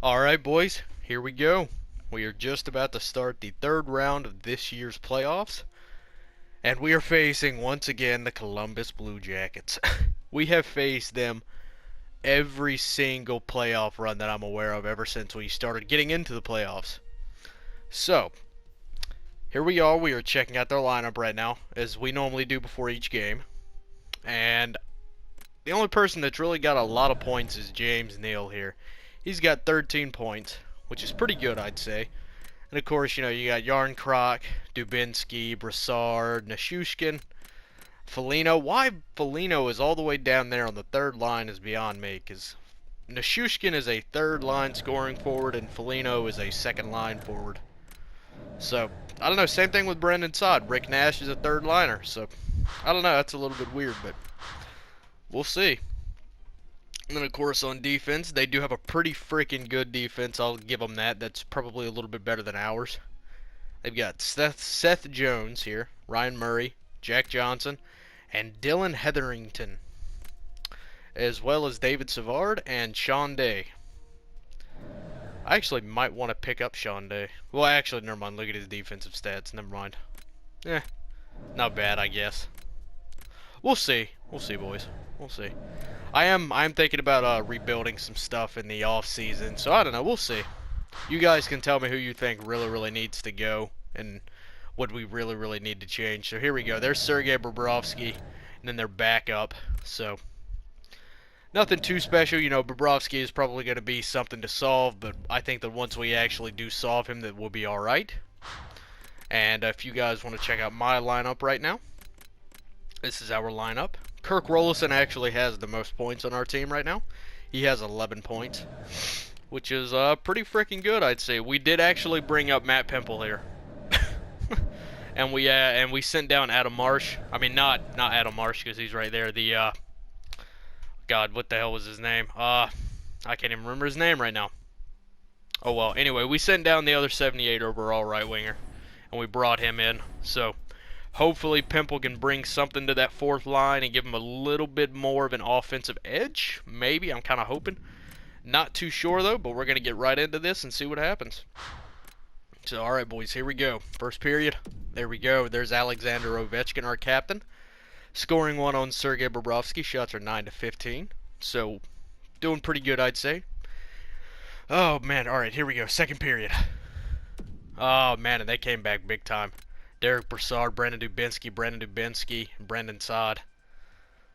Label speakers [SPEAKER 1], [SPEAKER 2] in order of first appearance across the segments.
[SPEAKER 1] Alright, boys, here we go. We are just about to start the third round of this year's playoffs, and we are facing once again the Columbus Blue Jackets. We have faced them every single playoff run that I'm aware of ever since we started getting into the playoffs. So, here we are. We are checking out their lineup right now, as we normally do before each game. And the only person that's really got a lot of points is James Neal here. He's got 13 points, which is pretty good, I'd say. And of course, you got Yarncroc, Dubinsky, Brassard, Nashushkin, Foligno. Why Foligno is all the way down there on the third line is beyond me, because Nashushkin is a third line scoring forward, and Foligno is a second line forward. So, I don't know, same thing with Brendan Saad. Rick Nash is a third liner, so I don't know, that's a little bit weird, but we'll see. And then, of course, on defense, they do have a pretty freaking good defense. I'll give them that. That's probably a little bit better than ours. They've got Seth Jones here, Ryan Murray, Jack Johnson, and Dylan Hetherington, as well as David Savard and Sean Day. I actually might want to pick up Sean Day. Well, actually, never mind. Look at his defensive stats. Never mind. Not bad, I guess. We'll see. We'll see, boys. We'll see. I'm thinking about rebuilding some stuff in the off season, so I don't know. We'll see. You guys can tell me who you think really needs to go and what we really need to change. So here we go. There's Sergei Bobrovsky, and then their backup. So nothing too special. You know, Bobrovsky is probably going to be something to solve, but I think that once we actually do solve him, that we'll be all right. And if you guys want to check out my lineup right now, this is our lineup. Kirk Rollison actually has the most points on our team right now. He has 11 points, which is pretty freaking good, I'd say. We did actually bring up Matt Pimple here, and we sent down Adam Marsh. I mean, not Adam Marsh, because he's right there. The God, what the hell was his name? I can't even remember his name right now. Oh well. Anyway, we sent down the other 78 overall right winger, and we brought him in. So hopefully Pimple can bring something to that fourth line and give him a little bit more of an offensive edge. Maybe, I'm kind of hoping. Not too sure though, but we're going to get right into this and see what happens. So, alright boys, here we go. First period. There we go. There's Alexander Ovechkin, our captain. Scoring one on Sergei Bobrovsky. Shots are 9-15. So, doing pretty good, I'd say. Oh man, alright, here we go. Second period. Oh man, and they came back big time. Derek Brassard, Brandon Dubinsky, and Brendan Saad.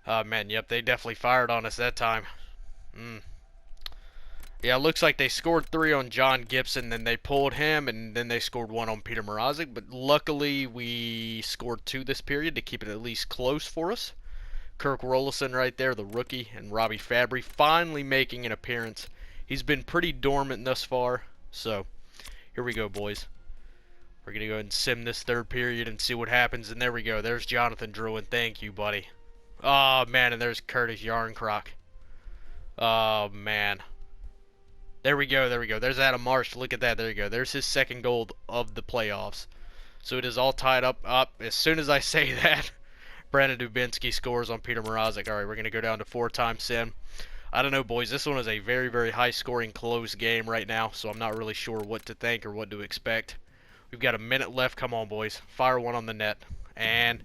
[SPEAKER 1] Oh man, yep, they definitely fired on us that time. Yeah, it looks like they scored 3 on John Gibson, then they pulled him, and then they scored 1 on Peter Mrazek. But luckily, we scored 2 this period to keep it at least close for us. Kirk Rollison right there, the rookie, and Robbie Fabry finally making an appearance. He's been pretty dormant thus far, so here we go, boys. We're going to go ahead and sim this third period and see what happens. And there we go. There's Jonathan Drouin. Thank you, buddy. Oh, man. And there's Curtis Yarncroc. Oh, man. There we go. There we go. There's Adam Marsh. Look at that. There you go. There's his second goal of the playoffs. So it is all tied up. As soon as I say that, Brandon Dubinsky scores on Peter Mrazek. All right, we're going to go down to 4-time sim. I don't know, boys. This one is a very high-scoring, close game right now. So I'm not really sure what to think or what to expect. We've got a minute left. Come on, boys. Fire one on the net. And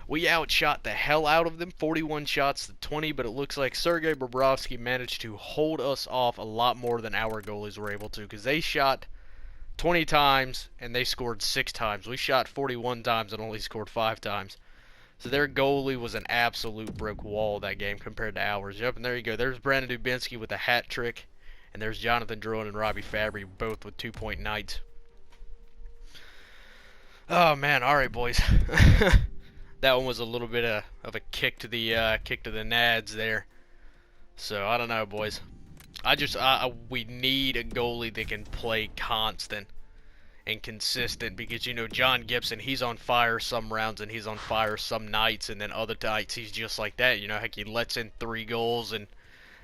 [SPEAKER 1] we outshot the hell out of them. 41 shots to 20. But it looks like Sergei Bobrovsky managed to hold us off a lot more than our goalies were able to. Because they shot 20 times and they scored 6 times. We shot 41 times and only scored 5 times. So their goalie was an absolute brick wall that game compared to ours. Yep, and there you go. There's Brandon Dubinsky with a hat trick. And there's Jonathan Drouin and Robbie Fabry both with 2-point nights. Oh man, all right, boys. That one was a little bit of a kick to the nads there. So I don't know, boys. We need a goalie that can play constant and consistent, because you know John Gibson, he's on fire some rounds and he's on fire some nights, and then other nights he's just like that. You know, heck, he lets in 3 goals in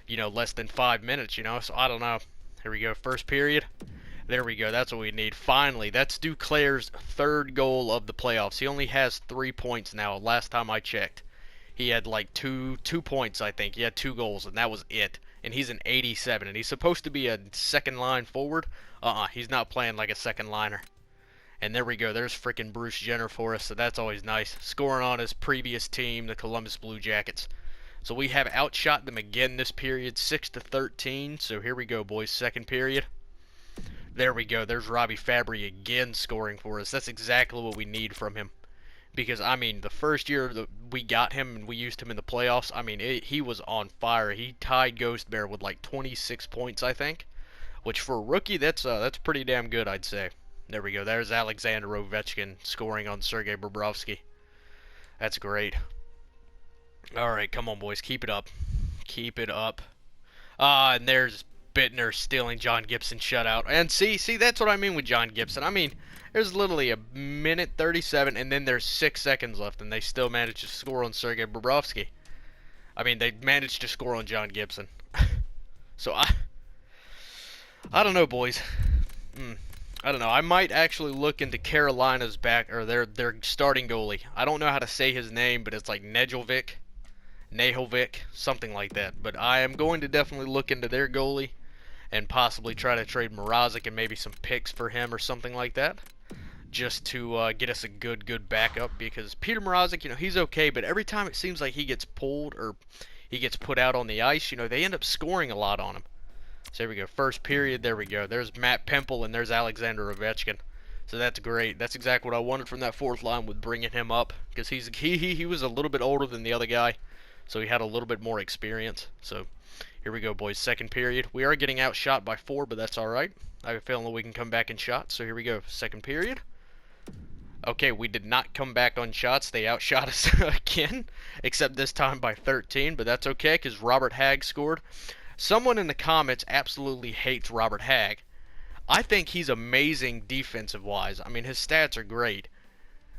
[SPEAKER 1] less than 5 minutes. You know, so I don't know. Here we go, first period. There we go. That's what we need. Finally, that's Duclair's 3rd goal of the playoffs. He only has 3 points now. Last time I checked, he had like two points, I think. He had 2 goals, and that was it. and he's an 87, and he's supposed to be a second line forward. He's not playing like a second liner. And there we go. There's freaking Bruce Jenner for us, so that's always nice. Scoring on his previous team, the Columbus Blue Jackets. So we have outshot them again this period, 6-13. So here we go, boys. Second period. There we go. There's Robbie Fabry again scoring for us. That's exactly what we need from him. Because, I mean, the first year that we got him and we used him in the playoffs, I mean, he was on fire. He tied Ghost Bear with like 26 points, I think. Which, for a rookie, that's pretty damn good, I'd say. There we go. There's Alexander Ovechkin scoring on Sergei Bobrovsky. That's great. Alright, come on, boys. Keep it up. Keep it up. And there's Bittner stealing John Gibson's shutout. And see, that's what I mean with John Gibson. I mean, there's literally a minute 37, and then there's 6 seconds left, and they still managed to score on Sergei Bobrovsky. I mean, they managed to score on John Gibson. So, I don't know, boys. I don't know. I might actually look into Carolina's back, or their starting goalie. I don't know how to say his name, but it's like Nejovic, something like that. But I am going to definitely look into their goalie and possibly try to trade Mrazek and maybe some picks for him or something like that, just to get us a good backup. Because Peter Mrazek, you know, he's okay, but every time it seems like he gets pulled or he gets put out on the ice, you know, they end up scoring a lot on him. So here we go. First period. There we go. There's Matt Pemple and there's Alexander Ovechkin. So that's great. That's exactly what I wanted from that fourth line with bringing him up, because he was a little bit older than the other guy, so he had a little bit more experience. So here we go, boys. Second period. We are getting outshot by 4, but that's all right. I have a feeling that we can come back in shots. So here we go. Second period. Okay, we did not come back on shots. They outshot us again, except this time by 13, but that's okay because Robert Hagg scored. Someone in the comments absolutely hates Robert Hagg. I think he's amazing defensive-wise. I mean, his stats are great.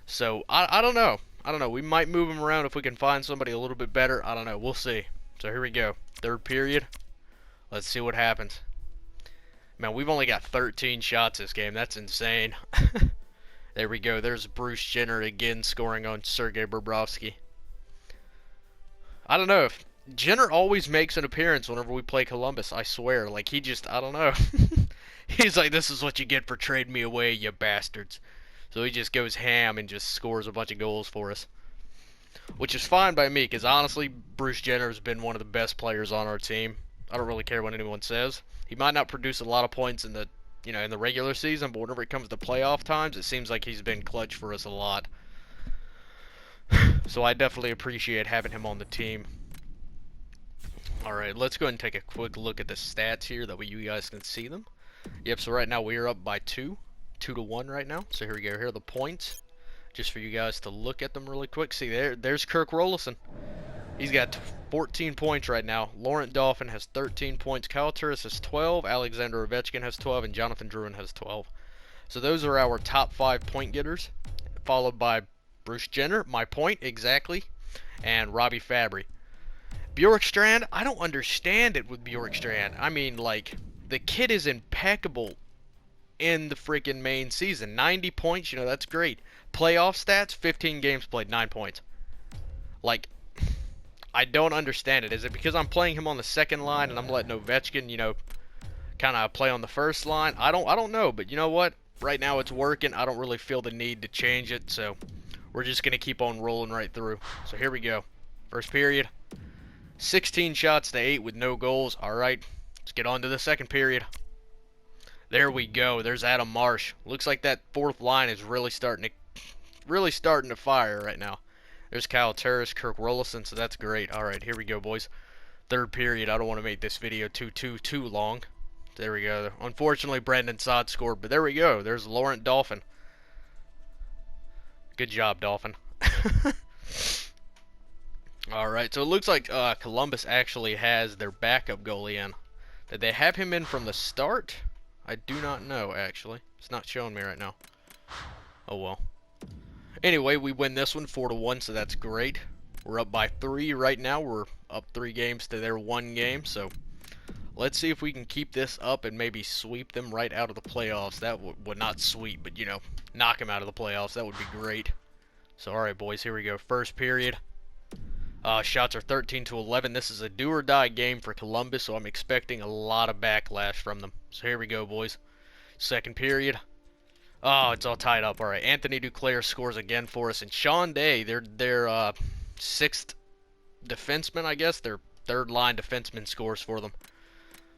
[SPEAKER 1] So, I don't know. I don't know. We might move him around if we can find somebody a little bit better. I don't know. We'll see. So, here we go. Third period. Let's see what happens. Man, we've only got 13 shots this game. That's insane. There we go. There's Bruce Jenner again scoring on Sergei Bobrovsky. I don't know if Jenner always makes an appearance whenever we play Columbus, I swear. Like, he just, I don't know. He's like, this is what you get for trading me away, you bastards. So he just goes ham and just scores a bunch of goals for us. Which is fine by me, because honestly, Bruce Jenner has been one of the best players on our team. I don't really care what anyone says. He might not produce a lot of points in the, you know, in the regular season, but whenever it comes to playoff times, it seems like he's been clutch for us a lot. So I definitely appreciate having him on the team. Alright, let's go ahead and take a quick look at the stats here, that way you guys can see them. Yep, so right now we are up by 2 to 1 right now. So here we go. Here are the points, just for you guys to look at them really quick. See, there's Kirk Rolison. He's got 14 points right now. Laurent Dauphin has 13 points. Kyle Turris has 12. Alexander Ovechkin has 12. And Jonathan Drouin has 12. So those are our top 5 point getters, followed by Bruce Jenner, my point exactly, and Robbie Fabry. Bjorkstrand, I don't understand it with Bjorkstrand. I mean, like, the kid is impeccable in the freaking main season. 90 points, you know, that's great. Playoff stats, 15 games played, 9 points. Like, I don't understand it. Is it because I'm playing him on the second line and I'm letting Ovechkin, you know, kind of play on the first line? I don't know, but you know what? Right now it's working. I don't really feel the need to change it, so we're just going to keep on rolling right through. So here we go. First period. 16 shots to 8 with no goals. Alright, let's get on to the second period. There we go. There's Adam Marsh. Looks like that fourth line is really starting to fire right now. There's Kyle Turris, Kirk Rolison, so that's great. Alright, here we go, boys. Third period. I don't want to make this video too long. There we go. Unfortunately, Brandon Saad scored, but there we go. There's Laurent Dauphin. Good job, Dauphin. Alright, so it looks like Columbus actually has their backup goalie in. Did they have him in from the start? I do not know, actually. It's not showing me right now. Oh well. Anyway, we win this one 4-1, so that's great. We're up by 3 right now. We're up 3 games to their 1 game, so let's see if we can keep this up and maybe sweep them right out of the playoffs. That would not sweep, but, you know, knock them out of the playoffs. That would be great. So, alright, boys, here we go. First period. Shots are 13-11. This is a do or die game for Columbus, so I'm expecting a lot of backlash from them. So here we go, boys. Second period. Oh, it's all tied up. All right, Anthony Duclair scores again for us, and Sean Day, their sixth defenseman, I guess, their third line defenseman scores for them.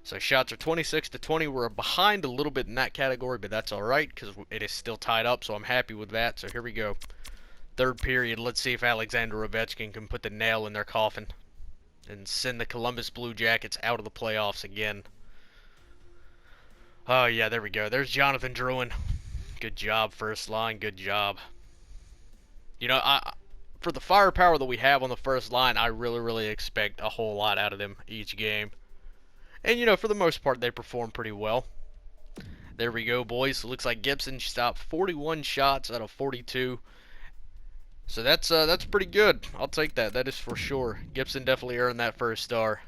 [SPEAKER 1] So shots are 26-20. We're behind a little bit in that category, but that's all right because it is still tied up, so I'm happy with that. So here we go. Third period. Let's see if Alexander Ovechkin can put the nail in their coffin and send the Columbus Blue Jackets out of the playoffs again. Oh, yeah, there we go. There's Jonathan Drouin. Good job, first line. Good job. You know, for the firepower that we have on the first line, I really expect a whole lot out of them each game. And, you know, for the most part, they perform pretty well. There we go, boys. Looks like Gibson stopped 41 shots out of 42. So that's pretty good. I'll take that. That is for sure. Gibson definitely earned that first star.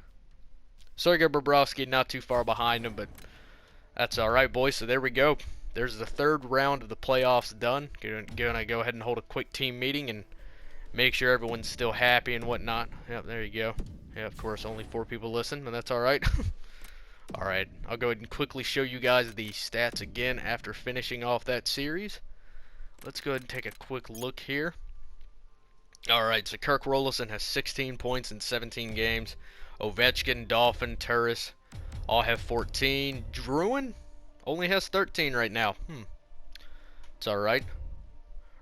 [SPEAKER 1] Sergei Bobrovsky not too far behind him, but that's all right, boys. So there we go. There's the third round of the playoffs done. Gonna go ahead and hold a quick team meeting and make sure everyone's still happy and whatnot. Yep, there you go. Yeah, of course, only 4 people listen, but that's all right. All right, I'll go ahead and quickly show you guys the stats again after finishing off that series. Let's go ahead and take a quick look here. Alright, so Kirk Rolison has 16 points in 17 games. Ovechkin, Dolphin, Turris all have 14. Drouin only has 13 right now. It's alright.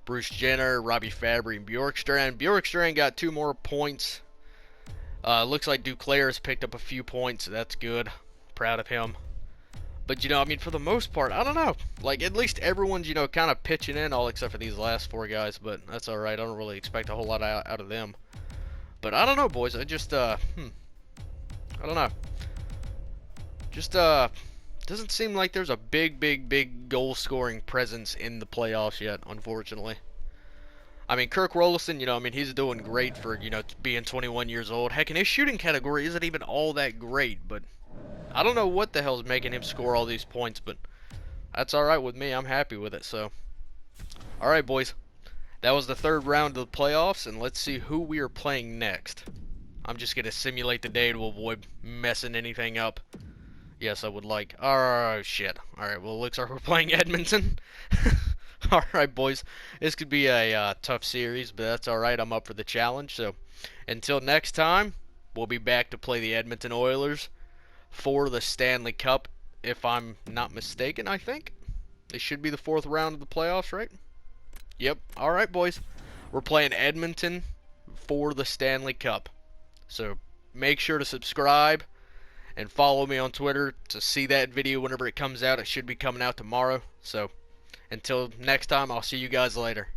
[SPEAKER 1] Bruce Jenner, Robbie Fabry, and Bjorkstrand. Bjorkstrand got 2 more points. Looks like Duclair has picked up a few points, so that's good. Proud of him. But, you know, I mean, for the most part, I don't know. Like, at least everyone's, you know, kind of pitching in, all except for these last 4 guys. But that's all right. I don't really expect a whole lot out of them. But I don't know, boys. I just, I don't know. Just, doesn't seem like there's a big goal-scoring presence in the playoffs yet, unfortunately. I mean, Kirk Rolison, you know, I mean, he's doing great for, you know, being 21 years old. Heck, and his shooting category isn't even all that great, but I don't know what the hell's making him score all these points, but that's alright with me. I'm happy with it, so. Alright, boys. That was the third round of the playoffs, and let's see who we are playing next. I'm just going to simulate the day to avoid messing anything up. Yes, I would like. Oh, shit. Alright, well, it looks like we're playing Edmonton. Alright, boys. This could be a tough series, but that's alright. I'm up for the challenge, so until next time, we'll be back to play the Edmonton Oilers for the Stanley Cup, if I'm not mistaken, I think. It should be the 4th round of the playoffs, right? Yep. Alright, boys. We're playing Edmonton for the Stanley Cup. So, make sure to subscribe and follow me on Twitter to see that video whenever it comes out. It should be coming out tomorrow. So, until next time, I'll see you guys later.